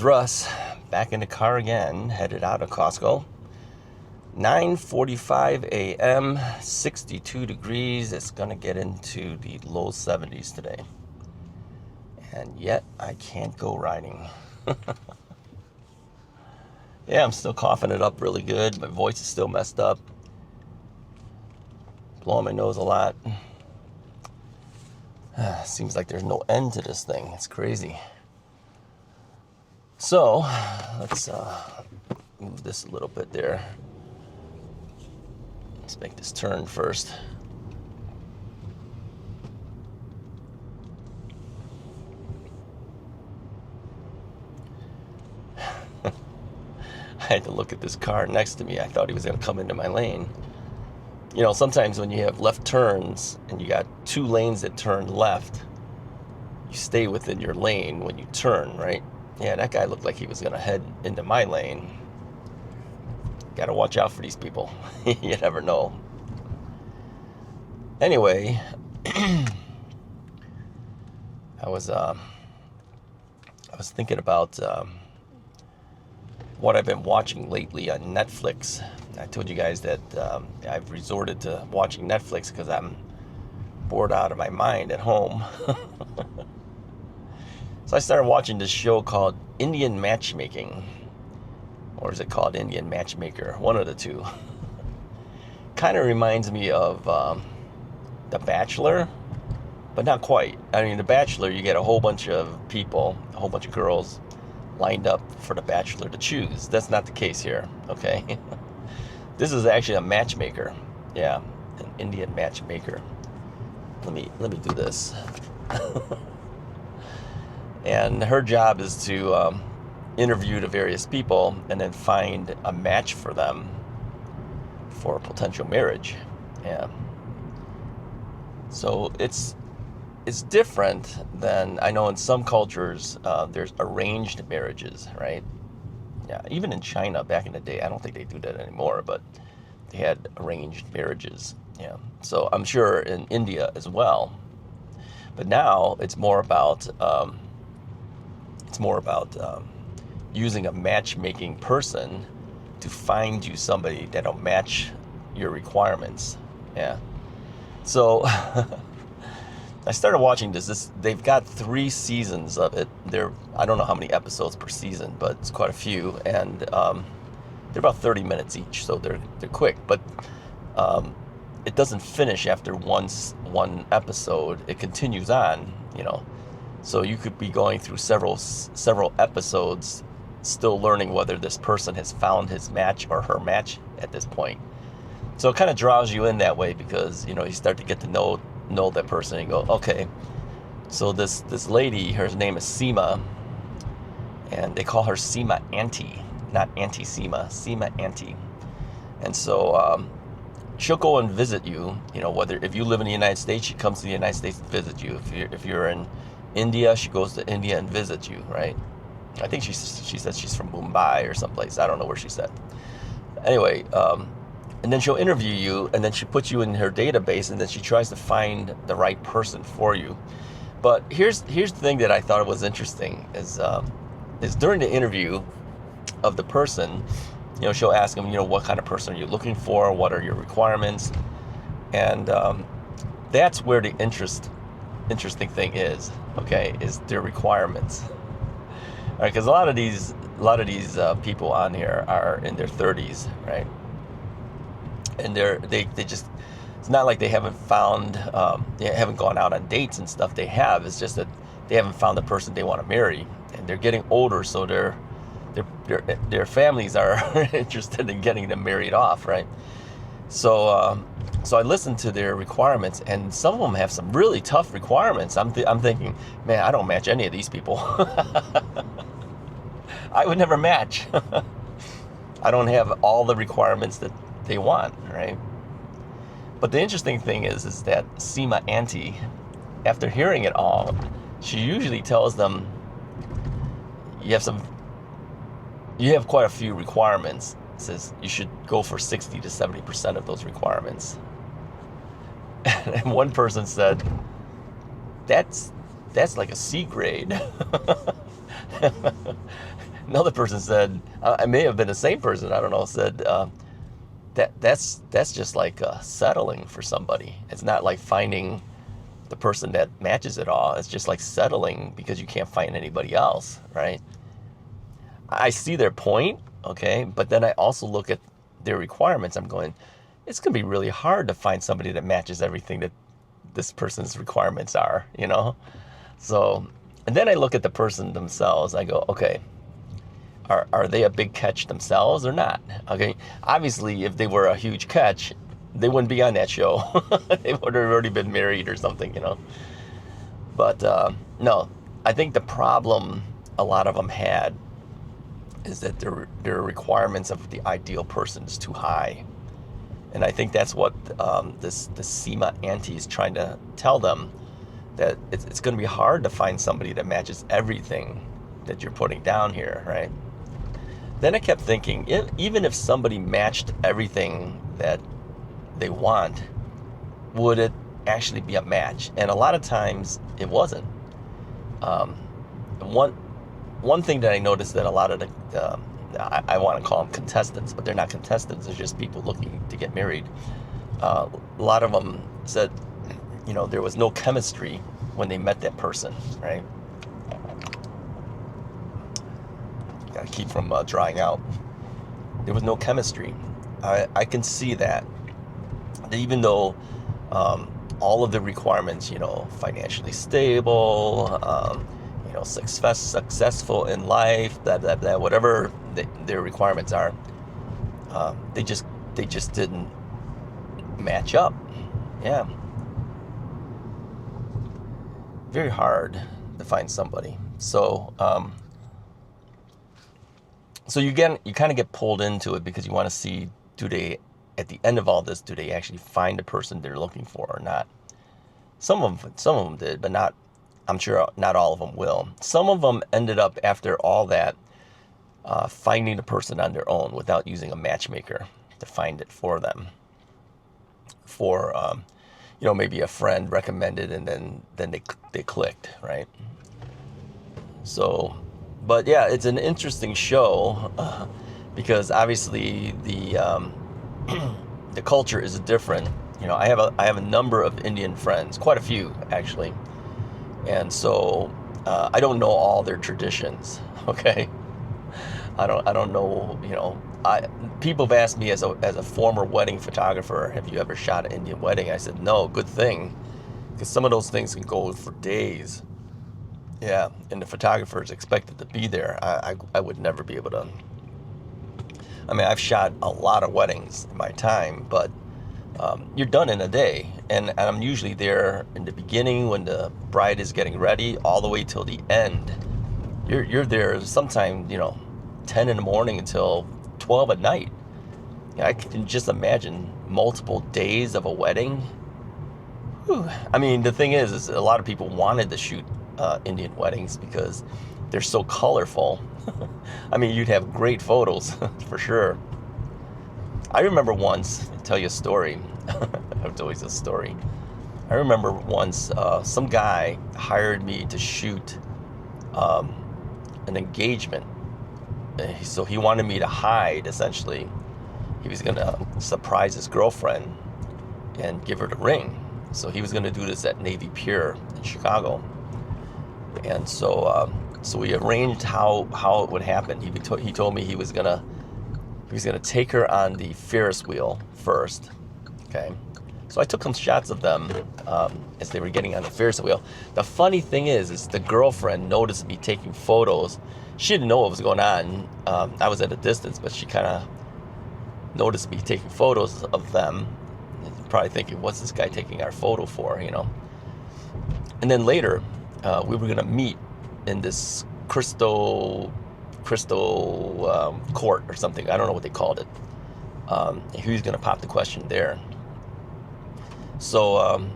is Russ, back in the car again, headed out of Costco. 9:45 a.m., 62 degrees. It's going to get into the low 70s today. And yet, I can't go riding. Yeah, I'm still coughing it up really good. My voice is still messed up. Blowing my nose a lot. Seems like there's no end to this thing. It's crazy. So, let's move this a little bit there. Let's make this turn first. I had to look at this car next to me. I thought he was going to come into my lane. You know, sometimes when you have left turns and you got two lanes that turn left, you stay within your lane when you turn, right? Yeah, that guy looked like he was going to head into my lane. Got to watch out for these people. You never know. Anyway, I was thinking about what I've been watching lately on Netflix. I told you guys that I've resorted to watching Netflix because I'm bored out of my mind at home. So I started watching this show called Indian Matchmaking. Or is it called Indian Matchmaker? One of the two. Kind of reminds me of The Bachelor, but not quite. I mean, The Bachelor, you get a whole bunch of people, a whole bunch of girls lined up for The Bachelor to choose. That's not the case here, okay? This is actually a matchmaker. Yeah, an Indian matchmaker. Let me do this. And her job is to interview the various people and then find a match for them for potential marriage. Yeah. So it's different than, I know in some cultures there's arranged marriages, right? Yeah, even in China back in the day, I don't think they do that anymore, but they had arranged marriages. Yeah. So I'm sure in India as well. But now it's more about using a matchmaking person to find you somebody that'll match your requirements. Yeah. So I started watching this. They've got 3 seasons of it. I don't know how many episodes per season, but it's quite a few, and they're about 30 minutes each, so they're quick. But it doesn't finish after one episode. It continues on, you know. So you could be going through several episodes, still learning whether this person has found his match or her match at this point. So it kind of draws you in that way because, you know, you start to get to know that person and you go, okay, so this lady, her name is Seema, and they call her Seema Auntie, not Auntie Seema, Seema Auntie. And so she'll go and visit you, you know, if you live in the United States, she comes to the United States to visit you. If you're in India, she goes to India and visits you, right? I think she said she's from Mumbai or someplace. I don't know where she said. Anyway, and then she'll interview you, and then she puts you in her database, and then she tries to find the right person for you. But here's the thing that I thought was interesting is during the interview of the person, you know, she'll ask them, you know, what kind of person are you looking for? What are your requirements? And that's where the interesting thing is, okay, is their requirements. All right, because a lot of these people on here are in their 30s, right? And they just, it's not like they haven't found, they haven't gone out on dates and stuff. They have. It's just that they haven't found the person they want to marry, and they're getting older, so their families are interested in getting them married off, right? So I listened to their requirements, and some of them have some really tough requirements. I'm thinking, man, I don't match any of these people. I would never match. I don't have all the requirements that they want, right? But the interesting thing is that Seema Auntie, after hearing it all, she usually tells them, you have quite a few requirements. Says you should go for 60 to 70% of those requirements. And one person said, that's like a C grade. another person said, I may have been the same person, I don't know, said that's just like settling for somebody. It's not like finding the person that matches it all. It's just like settling because you can't find anybody else, right? I see their point, okay, but then I also look at their requirements. I'm going, it's going to be really hard to find somebody that matches everything that this person's requirements are, you know? So, and then I look at the person themselves. I go, okay, are they a big catch themselves or not? Okay, obviously, if they were a huge catch, they wouldn't be on that show. They would have already been married or something, you know? But no, I think the problem a lot of them had is that their requirements of the ideal person is too high. And I think that's what this SEMA auntie is trying to tell them, that it's going to be hard to find somebody that matches everything that you're putting down here, right? Then I kept thinking, even if somebody matched everything that they want, would it actually be a match? And a lot of times it wasn't. One thing that I noticed, that a lot of the I want to call them contestants, but they're not contestants. They're just people looking to get married. A lot of them said, you know, there was no chemistry when they met that person, right? Got to keep from drying out. There was no chemistry. I can see that even though all of the requirements, you know, financially stable, you know, successful in life, that whatever their requirements are, they just didn't match up. Yeah, very hard to find somebody. So so you kind of get pulled into it because you want to see, do they, at the end of all this, do they actually find the person they're looking for or not? Some of them did, but not. I'm sure not all of them will. Some of them ended up, after all that, finding the person on their own without using a matchmaker to find it for them. For you know, maybe a friend recommended, and then they clicked, right? So, but yeah, it's an interesting show because obviously the the culture is different. You know, I have a number of Indian friends, quite a few actually, and so I don't know all their traditions. Okay, I don't know. You know, people have asked me as a former wedding photographer, have you ever shot an Indian wedding? I said no. Good thing, because some of those things can go for days. Yeah, and the photographer is expected to be there. I would never be able to. I mean, I've shot a lot of weddings in my time, but you're done in a day. And I'm usually there in the beginning when the bride is getting ready, all the way till the end. You're there sometime, you know, 10 in the morning until 12 at night. Yeah, I can just imagine multiple days of a wedding. Whew. I mean, the thing is a lot of people wanted to shoot Indian weddings because they're so colorful. I mean, you'd have great photos for sure. I remember once, I'll tell you a story. It's always a story. I remember once some guy hired me to shoot an engagement. So he wanted me to hide, essentially. He was going to surprise his girlfriend and give her the ring. So he was going to do this at Navy Pier in Chicago. And so we arranged how it would happen. He told me he was gonna take her on the Ferris wheel first. Okay, so I took some shots of them as they were getting on the Ferris wheel. The funny thing is the girlfriend noticed me taking photos. She didn't know what was going on. I was at a distance, but she kind of noticed me taking photos of them. Probably thinking, what's this guy taking our photo for, you know? And then later, we were gonna meet in this crystal court or something. I don't know what they called it. He was gonna pop the question there. So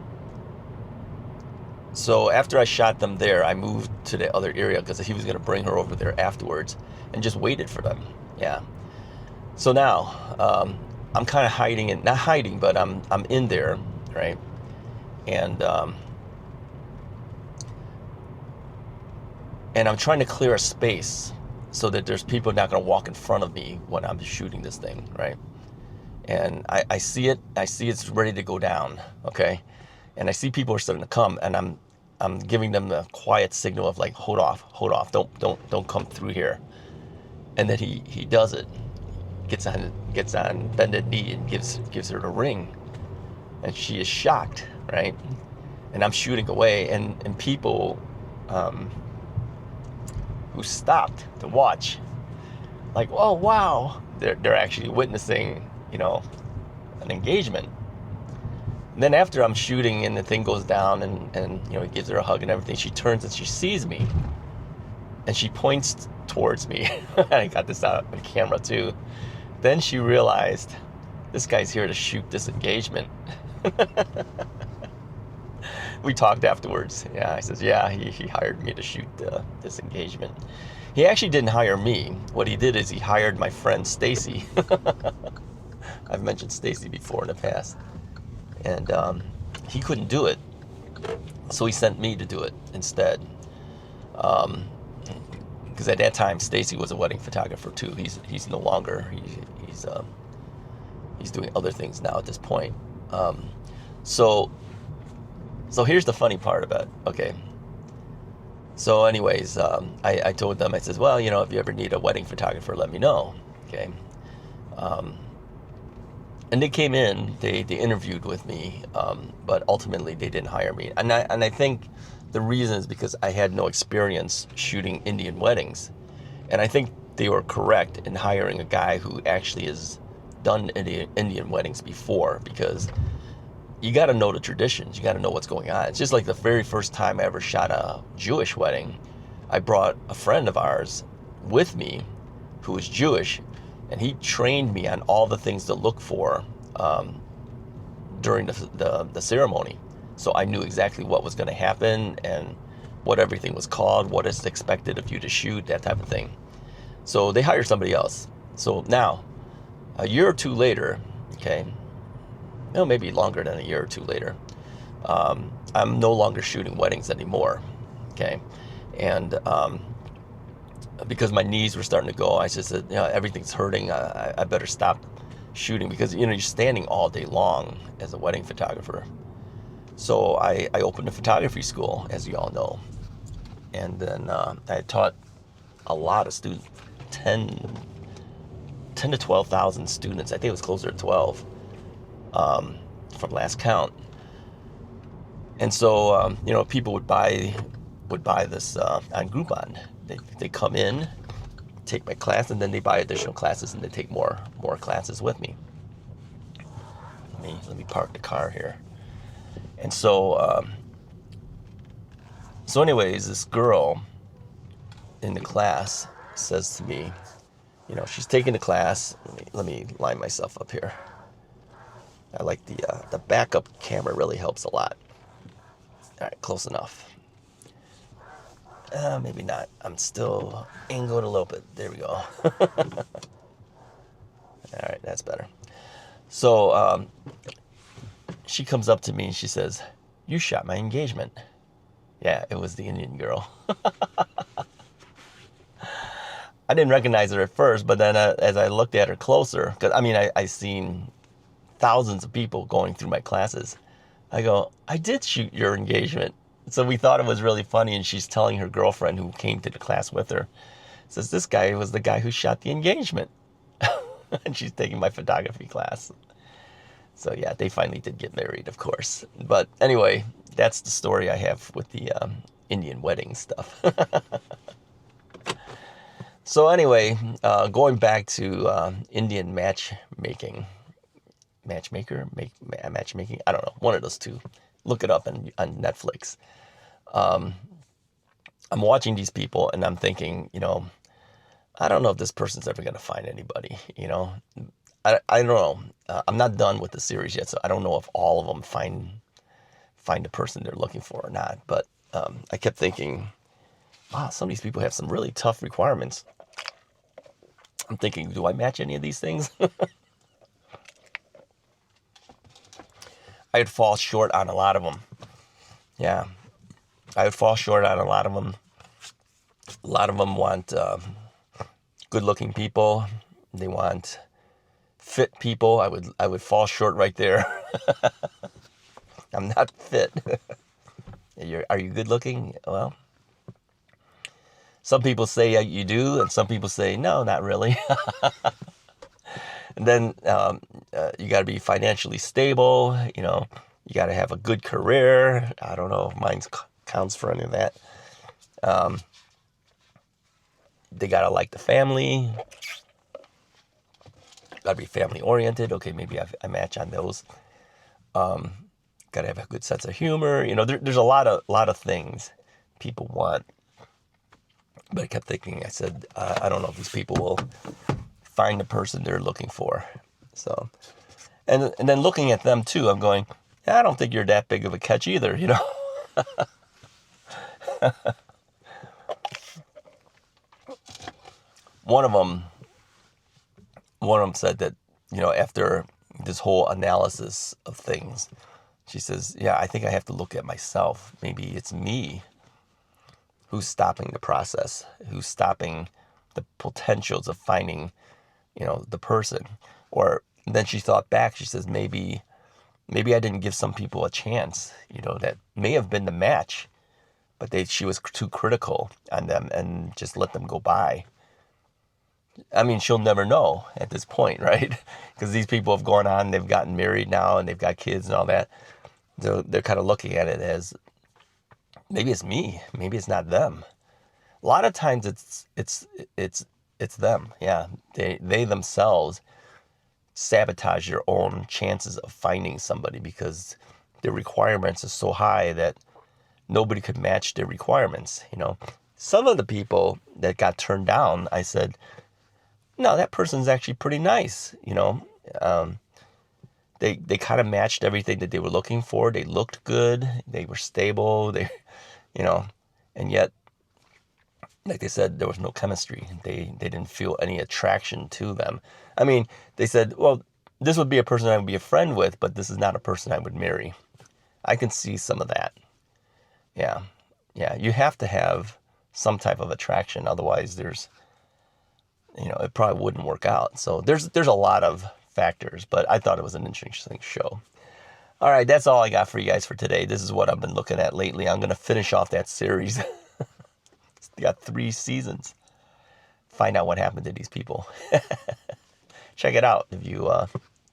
after I shot them there, I moved to the other area because he was gonna bring her over there afterwards, and just waited for them. Yeah. So now I'm kind of hiding, and not hiding, but I'm in there, right? And I'm trying to clear a space so that there's people not going to walk in front of me when I'm shooting this thing, right? And I see it. I see it's ready to go down, okay? And I see people are starting to come, and I'm giving them the quiet signal of like, hold off, don't come through here. And then he does it, gets on bended knee and gives her the ring, and she is shocked, right? And I'm shooting away, and people who stopped to watch, like, oh wow, they're actually witnessing, an engagement. And then after I'm shooting and the thing goes down and he gives her a hug and everything, she turns and she sees me and she points towards me. I got this out on camera too. Then she realized this guy's here to shoot this engagement. We talked afterwards. Yeah, I says, yeah, he hired me to shoot this engagement. He actually didn't hire me. What he did is he hired my friend Stacy. I've mentioned Stacy before in the past. And he couldn't do it. So he sent me to do it instead. Because at that time, Stacy was a wedding photographer too. He's no longer. He's doing other things now at this point. So here's the funny part about it. Okay. So anyways, I told them, I says, well, if you ever need a wedding photographer, let me know. Okay. And they came in, they interviewed with me, but ultimately they didn't hire me. And I think the reason is because I had no experience shooting Indian weddings. And I think they were correct in hiring a guy who actually has done Indian weddings before, because you got to know the traditions. You got to know what's going on. It's just like the very first time I ever shot a Jewish wedding, I brought a friend of ours with me who was Jewish, and he trained me on all the things to look for during the ceremony. So I knew exactly what was going to happen and what everything was called, what is expected of you to shoot, that type of thing. So they hired somebody else. So now, a year or two later, okay, maybe longer than a year or two later, I'm no longer shooting weddings anymore, okay? And because my knees were starting to go, I just said, everything's hurting. I better stop shooting, because you're standing all day long as a wedding photographer. So I opened a photography school, as you all know, and then I taught a lot of students, 10 to 12,000 students. I think it was closer to 12 from last count. And so people would buy this on Groupon. They come in, take my class, and then they buy additional classes, and they take more classes with me. Let me park the car here. And so anyways, this girl in the class says to me, she's taking the class. Let me line myself up here. I like the backup camera, really helps a lot. All right, close enough. Maybe not. I'm still angled a little bit. There we go. All right, that's better. So she comes up to me and she says, "You shot my engagement." Yeah, it was the Indian girl. I didn't recognize her at first, but then as I looked at her closer, because I seen thousands of people going through my classes, I go, I did shoot your engagement. So we thought it was really funny, and she's telling her girlfriend who came to the class with her, says, this guy was the guy who shot the engagement. And she's taking my photography class. So yeah, they finally did get married, of course. But anyway, that's the story I have with the Indian wedding stuff. So anyway, going back to Indian matchmaking. Matchmaker? Matchmaking? I don't know. One of those two. Look it up on Netflix. I'm watching these people and I'm thinking, I don't know if this person's ever going to find anybody, I don't know. I'm not done with the series yet, so I don't know if all of them find the person they're looking for or not. But I kept thinking, wow, some of these people have some really tough requirements. I'm thinking, do I match any of these things? I'd fall short on a lot of them. Yeah, I would fall short on a lot of them. A lot of them want good-looking people. They want fit people. I would fall short right there. I'm not fit. Are you good-looking? Well, some people say you do, and some people say no, not really. And then you got to be financially stable. You got to have a good career. I don't know if mine counts for any of that. They got to like the family. Got to be family oriented. Okay, maybe I match on those. Got to have a good sense of humor. There's a lot of things people want. But I kept thinking, I said, I don't know if these people will find the person they're looking for. So, and then looking at them too, I'm going, I don't think you're that big of a catch either, One of them said that, after this whole analysis of things, she says, yeah, I think I have to look at myself. Maybe it's me who's stopping the process, who's stopping the potentials of finding, the person. Or then she thought back, she says, maybe I didn't give some people a chance, that may have been the match, but she was too critical on them and just let them go by. I mean, she'll never know at this point, right? Because these people have gone on, they've gotten married now, and they've got kids and all that. So they're kind of looking at it as, maybe it's me, maybe it's not them. A lot of times it's them. Yeah, they themselves sabotage their own chances of finding somebody because their requirements are so high that nobody could match their requirements. Some of the people that got turned down, I said, no, that person's actually pretty nice. They kind of matched everything that they were looking for. They looked good. They were stable. And yet, like they said, there was no chemistry. They didn't feel any attraction to them. I mean, they said, well, this would be a person I would be a friend with, but this is not a person I would marry. I can see some of that. Yeah. You have to have some type of attraction. Otherwise, it probably wouldn't work out. So there's a lot of factors, but I thought it was an interesting show. All right, that's all I got for you guys for today. This is what I've been looking at lately. I'm going to finish off that series. It's got 3 seasons. Find out what happened to these people. Check it out if you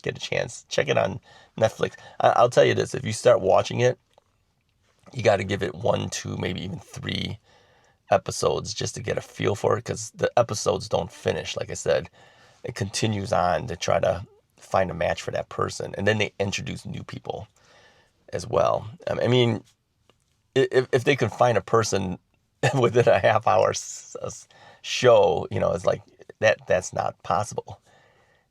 get a chance. Check it on Netflix. I'll tell you this. If you start watching it, you got to give it 1, 2, maybe even 3 episodes just to get a feel for it, because the episodes don't finish. Like I said, it continues on to try to find a match for that person, and then they introduce new people as well. I mean, if they could find a person within a half hour show, it's like that's not possible.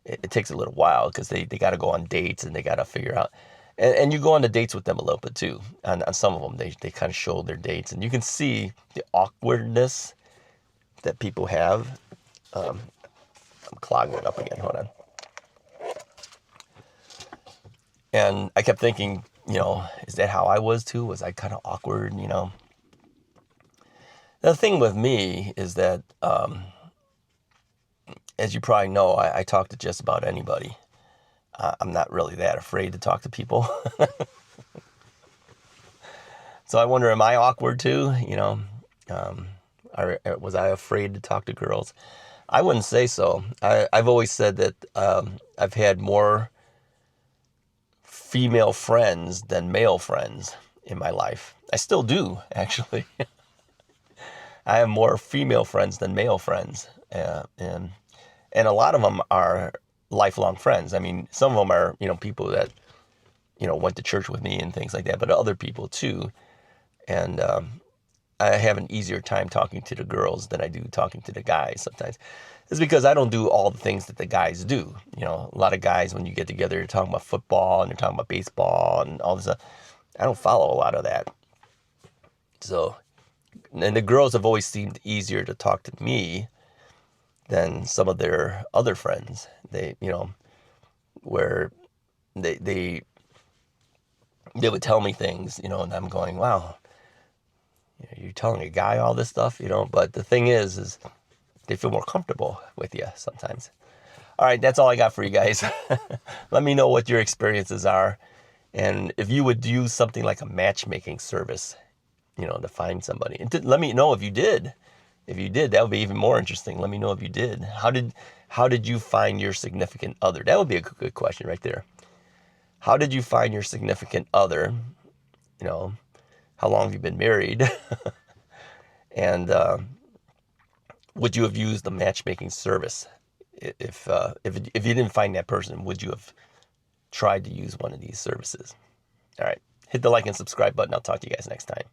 It takes a little while because they got to go on dates and they got to figure out. And you go on the dates with them a little bit too. On some of them, they kind of show their dates, and you can see the awkwardness that people have. I'm clogging it up again. Hold on. And I kept thinking, is that how I was too? Was I kind of awkward? The thing with me is that, as you probably know, I talk to just about anybody. I'm not really that afraid to talk to people. So I wonder, am I awkward too? Was I afraid to talk to girls? I wouldn't say so. I've always said that I've had more female friends than male friends in my life. I still do, actually. I have more female friends than male friends. And a lot of them are lifelong friends. I mean, some of them are, people that, went to church with me and things like that, but other people too. And I have an easier time talking to the girls than I do talking to the guys sometimes. It's because I don't do all the things that the guys do. A lot of guys, when you get together, you're talking about football and you're talking about baseball and all this stuff. I don't follow a lot of that. So, and the girls have always seemed easier to talk to me than some of their other friends. They, where they would tell me things, and I'm going, wow, you're telling a guy all this stuff, but the thing is they feel more comfortable with you sometimes. All right, that's all I got for you guys. Let me know what your experiences are, and if you would use something like a matchmaking service, to find somebody. And let me know if you did. If you did, that would be even more interesting. Let me know if you did. How did you find your significant other? That would be a good question right there. How did you find your significant other? How long have you been married? And would you have used the matchmaking service? If you didn't find that person, would you have tried to use one of these services? All right. Hit the like and subscribe button. I'll talk to you guys next time.